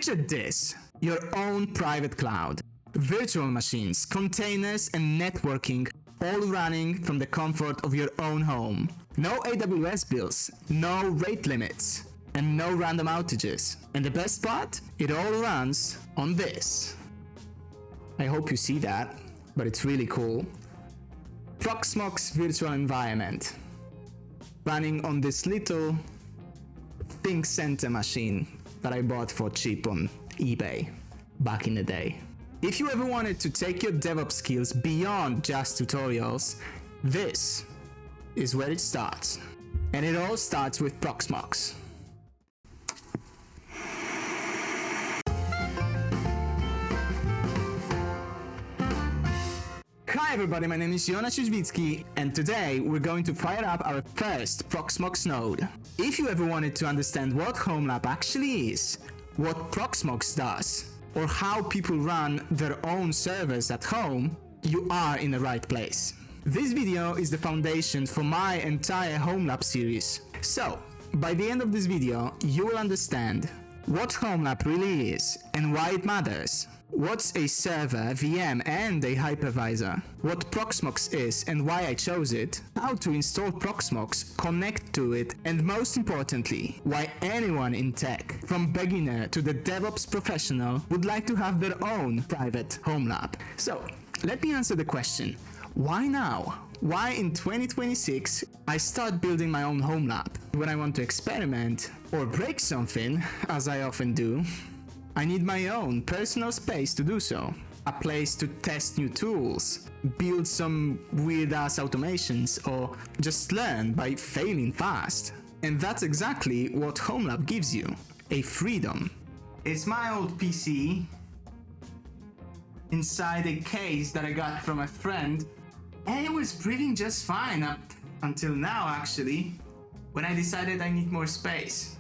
Picture this, your own private cloud. Virtual machines, containers and networking all running from the comfort of your own home. No AWS bills, no rate limits, and no random outages. And the best part? It all runs on this. I hope you see that, but it's really cool. Proxmox virtual environment, running on this little Think Center machine that I bought for cheap on eBay back in the day. If you ever wanted to take your DevOps skills beyond just tutorials, this is where it starts. And it all starts with Proxmox. Hi everybody, my name is Jonasz Jozwicki, and today we're going to fire up our first Proxmox node. If you ever wanted to understand what Homelab actually is, what Proxmox does, or how people run their own servers at home, you are in the right place. This video is the foundation for my entire Homelab series. So, by the end of this video, you will understand what Homelab really is and why it matters. What's a server, VM and a hypervisor? What Proxmox is and why I chose it? How to install Proxmox, connect to it, and most importantly, why anyone in tech, from beginner to the DevOps professional, would like to have their own private Homelab. So, let me answer the question. Why now? Why in 2026 I start building my own Homelab? When I want to experiment or break something, as I often do, I need my own personal space to do so. A place to test new tools, build some weird-ass automations, or just learn by failing fast. And that's exactly what Homelab gives you, a freedom. It's my old PC inside a case that I got from a friend, and it was breathing just fine up until now actually, when I decided I need more space.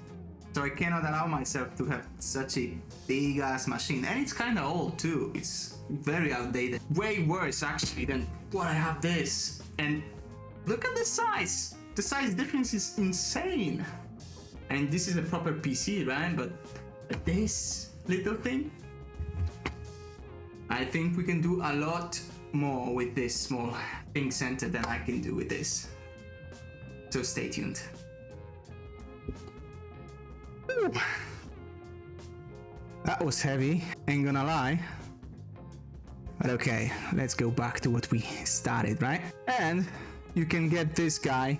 So I cannot allow myself to have such a big ass machine, and it's kinda old too. It's very outdated. Way worse actually than what I have this. And look at the size! The size difference is insane. And this is a proper PC, right? But this little thing, I think we can do a lot more with this small Think Center than I can do with this. So stay tuned. Ooh. That was heavy, ain't gonna lie. But okay, let's go back to what we started, right? And you can get this guy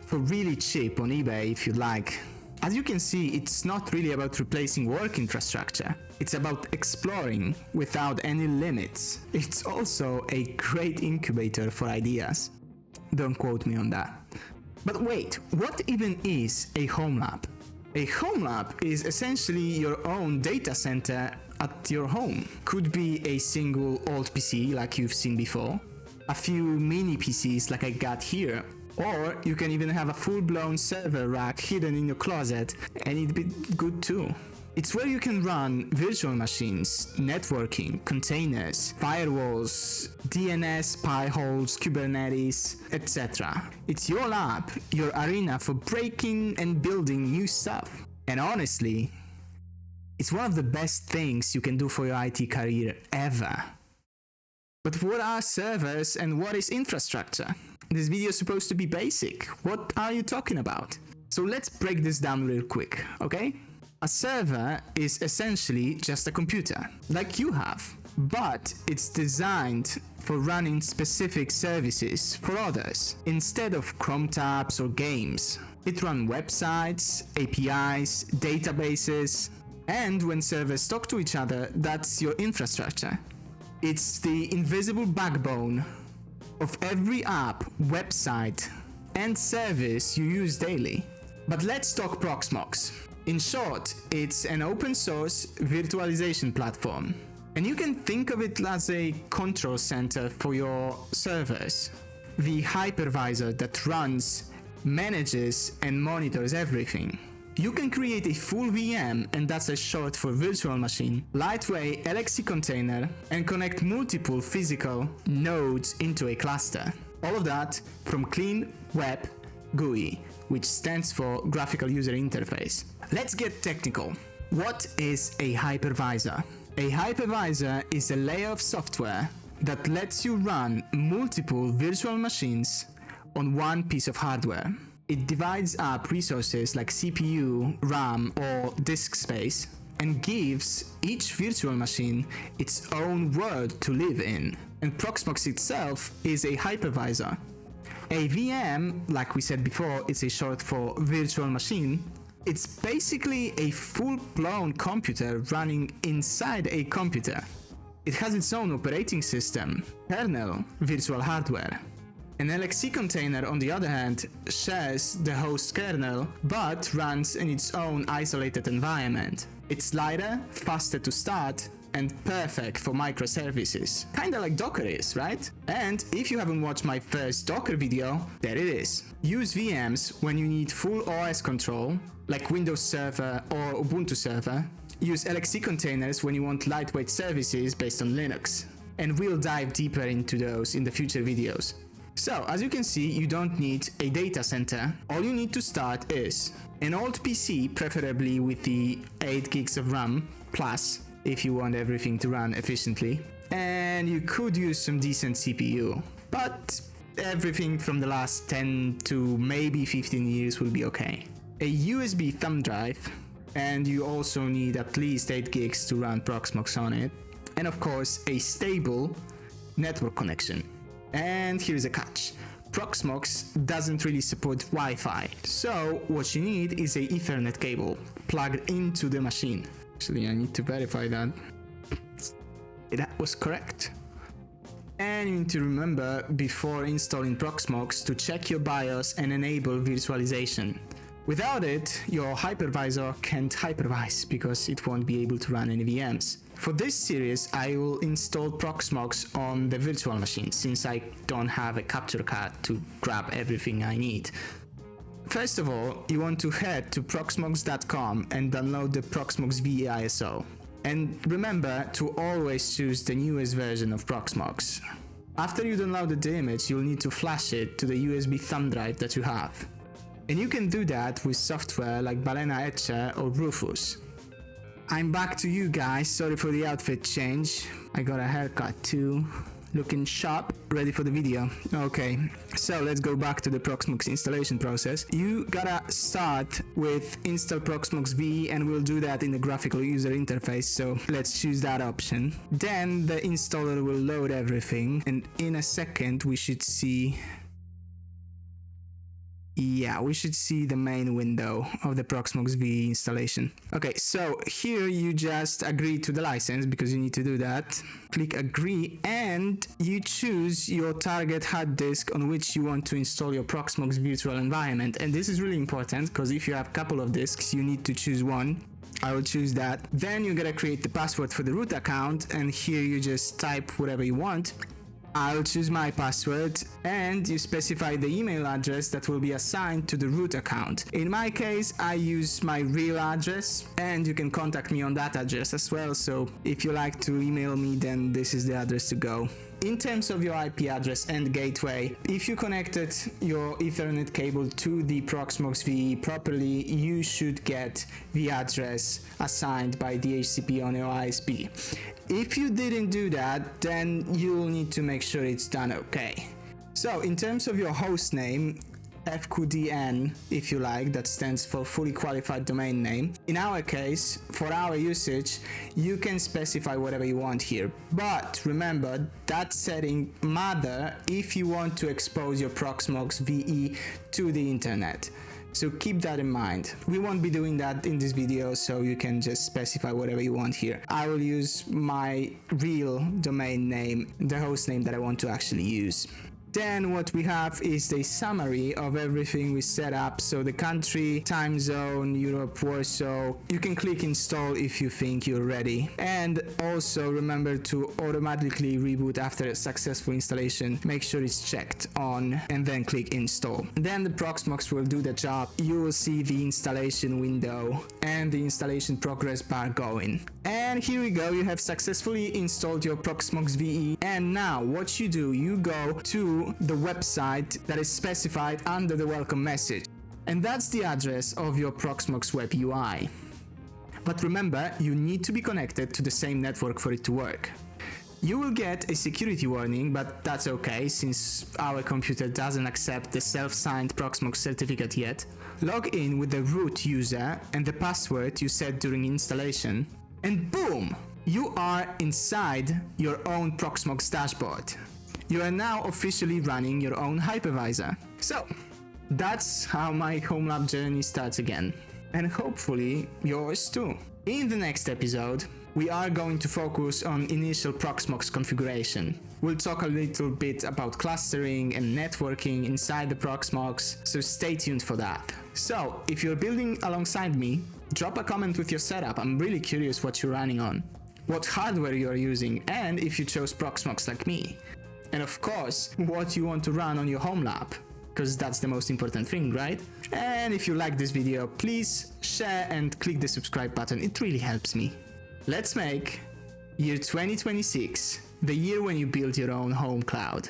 for really cheap on eBay if you like. As you can see, it's not really about replacing work infrastructure. It's about exploring without any limits. It's also a great incubator for ideas. Don't quote me on that. But wait, what even is a Homelab? A Homelab is essentially your own data center at your home. Could be a single old PC like you've seen before, a few mini PCs like I got here, or you can even have a full-blown server rack hidden in your closet, and it'd be good too. It's where you can run virtual machines, networking, containers, firewalls, DNS, Pi-holes, Kubernetes, etc. It's your lab, your arena for breaking and building new stuff. And honestly, it's one of the best things you can do for your IT career ever. But what are servers and what is infrastructure? This video is supposed to be basic. What are you talking about? So let's break this down real quick, okay? A server is essentially just a computer, like you have, but it's designed for running specific services for others, instead of Chrome tabs or games. It runs websites, APIs, databases, and when servers talk to each other, that's your infrastructure. It's the invisible backbone of every app, website, and service you use daily. But let's talk Proxmox. In short, it's an open source virtualization platform. And you can think of it as a control center for your servers. The hypervisor that runs, manages, and monitors everything. You can create a full VM, and that's a short for virtual machine, lightweight LXC container, and connect multiple physical nodes into a cluster. All of that from clean web GUI, which stands for Graphical User Interface. Let's get technical. What is a hypervisor? A hypervisor is a layer of software that lets you run multiple virtual machines on one piece of hardware. It divides up resources like CPU, RAM, or disk space, and gives each virtual machine its own world to live in. And Proxmox itself is a hypervisor. A VM, like we said before, is a short for virtual machine. It's basically a full-blown computer running inside a computer. It has its own operating system, kernel, virtual hardware. An LXC container, on the other hand, shares the host kernel, but runs in its own isolated environment. It's lighter, faster to start, and perfect for microservices. Kinda like Docker is, right? And if you haven't watched my first Docker video, there it is. Use VMs when you need full OS control, like Windows Server or Ubuntu Server. Use LXC containers when you want lightweight services based on Linux. And we'll dive deeper into those in the future videos. So, as you can see, you don't need a data center. All you need to start is an old PC, preferably with the 8 gigs of RAM plus, if you want everything to run efficiently. And you could use some decent CPU, but everything from the last 10 to maybe 15 years will be okay. A USB thumb drive, and you also need at least 8 gigs to run Proxmox on it. And of course, a stable network connection. And here's a catch. Proxmox doesn't really support Wi-Fi, so what you need is a Ethernet cable plugged into the machine. Actually, I need to verify that that was correct. And you need to remember before installing Proxmox to check your BIOS and enable virtualization. Without it, your hypervisor can't hypervise because it won't be able to run any VMs. For this series, I will install Proxmox on the virtual machine since I don't have a capture card to grab everything I need. First of all, you want to head to proxmox.com and download the Proxmox V ISO. And remember to always choose the newest version of Proxmox. After you downloaded the image, you'll need to flash it to the USB thumb drive that you have. And you can do that with software like Balena Etcher or Rufus. I'm back to you guys, sorry for the outfit change. I got a haircut too. Looking sharp, ready for the video. Okay, so let's go back to the Proxmox installation process. You gotta start with Install Proxmox V, and we'll do that in the graphical user interface, so let's choose that option. Then the installer will load everything, and in a second we should see... Yeah, we should see the main window of the Proxmox V installation. Okay, so here you just agree to the license because you need to do that. Click agree and you choose your target hard disk on which you want to install your Proxmox virtual environment. And this is really important because if you have a couple of disks, you need to choose one. I will choose that. Then you gotta create the password for the root account, and here you just type whatever you want. I'll choose my password, and you specify the email address that will be assigned to the root account. In my case, I use my real address, and you can contact me on that address as well, so if you like to email me, then this is the address to go. In terms of your IP address and gateway, if you connected your Ethernet cable to the Proxmox V properly, you should get the address assigned by DHCP on your ISP. If you didn't do that, then you'll need to make sure it's done okay. So in terms of your host name, FQDN, if you like, that stands for fully qualified domain name. In our case, for our usage, you can specify whatever you want here. But remember, that setting matters if you want to expose your Proxmox VE to the internet. So keep that in mind. We won't be doing that in this video, so you can just specify whatever you want here. I will use my real domain name, the host name that I want to actually use. Then what we have is the summary of everything we set up. So the country, time zone, Europe, Warsaw. You can click install if you think you're ready. And also remember to automatically reboot after a successful installation. Make sure it's checked on and then click install. Then the Proxmox will do the job. You will see the installation window and the installation progress bar going. And here we go, you have successfully installed your Proxmox VE. And now what you do, you go to the website that is specified under the welcome message. And that's the address of your Proxmox web UI. But remember, you need to be connected to the same network for it to work. You will get a security warning, but that's okay since our computer doesn't accept the self-signed Proxmox certificate yet. Log in with the root user and the password you set during installation, and boom! You are inside your own Proxmox dashboard. You are now officially running your own hypervisor. So, that's how my Homelab journey starts again. And hopefully yours too. In the next episode, we are going to focus on initial Proxmox configuration. We'll talk a little bit about clustering and networking inside the Proxmox, so stay tuned for that. So, if you're building alongside me, drop a comment with your setup. I'm really curious what you're running on, what hardware you're using, and if you chose Proxmox like me. And of course, what you want to run on your Homelab, because that's the most important thing, right? And if you like this video, please share and click the subscribe button, it really helps me. Let's make year 2026 the year when you build your own home cloud.